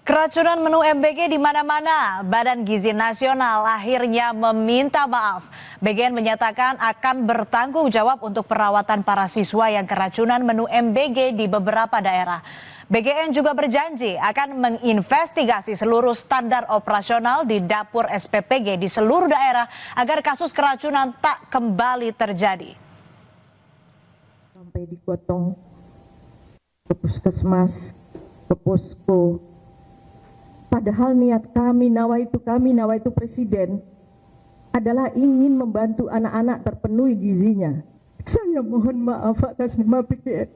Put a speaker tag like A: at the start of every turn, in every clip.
A: Keracunan menu MBG di mana-mana. Badan Gizi Nasional akhirnya meminta maaf. BGN menyatakan akan bertanggung jawab untuk perawatan para siswa yang keracunan menu MBG di beberapa daerah. BGN juga berjanji akan menginvestigasi seluruh standar operasional di dapur SPPG di seluruh daerah agar kasus keracunan tak kembali terjadi.
B: Sampai digotong ke puskesmas, ke posko. Padahal niat kami, nawaitu presiden adalah ingin membantu anak-anak terpenuhi gizinya. Saya mohon maaf atas nama BGN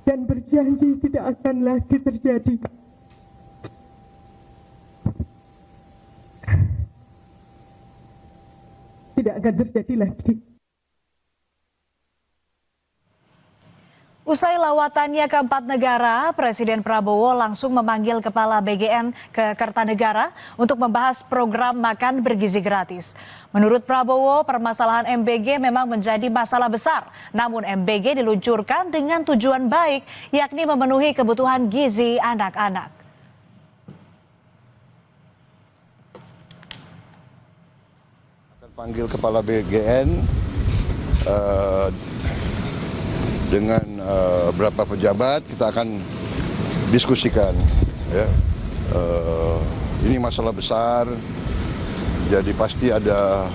B: dan berjanji tidak akan lagi terjadi. Tidak akan terjadi lagi.
A: Usai lawatannya ke 4 negara, Presiden Prabowo langsung memanggil Kepala BGN ke Kertanegara untuk membahas program makan bergizi gratis. Menurut Prabowo, permasalahan MBG memang menjadi masalah besar. Namun MBG diluncurkan dengan tujuan baik, yakni memenuhi kebutuhan gizi anak-anak.
C: Akan panggil Kepala BGN dengan beberapa pejabat, kita akan diskusikan. Ya. Ini masalah besar, jadi pasti ada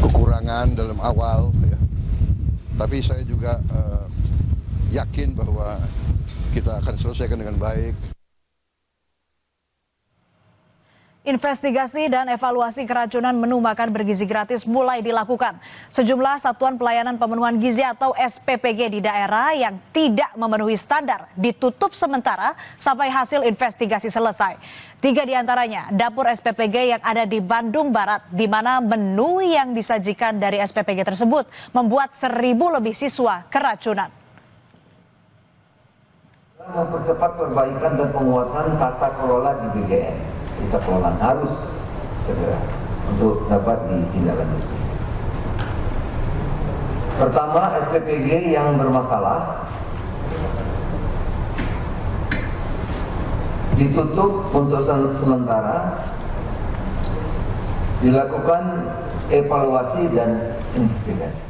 C: kekurangan dalam awal. Ya. Tapi saya juga yakin bahwa kita akan selesaikan dengan baik.
A: Investigasi dan evaluasi keracunan menu makan bergizi gratis mulai dilakukan. Sejumlah satuan pelayanan pemenuhan gizi atau SPPG di daerah yang tidak memenuhi standar ditutup sementara sampai hasil investigasi selesai. 3 diantaranya dapur SPPG yang ada di Bandung Barat, di mana menu yang disajikan dari SPPG tersebut membuat 1.000 lebih siswa keracunan.
D: Mempercepat perbaikan dan penguatan tata kelola di BGN. Kita kelola harus segera untuk dapat ditindaklanjuti. Pertama, SPPG yang bermasalah ditutup untuk sementara, dilakukan evaluasi dan investigasi.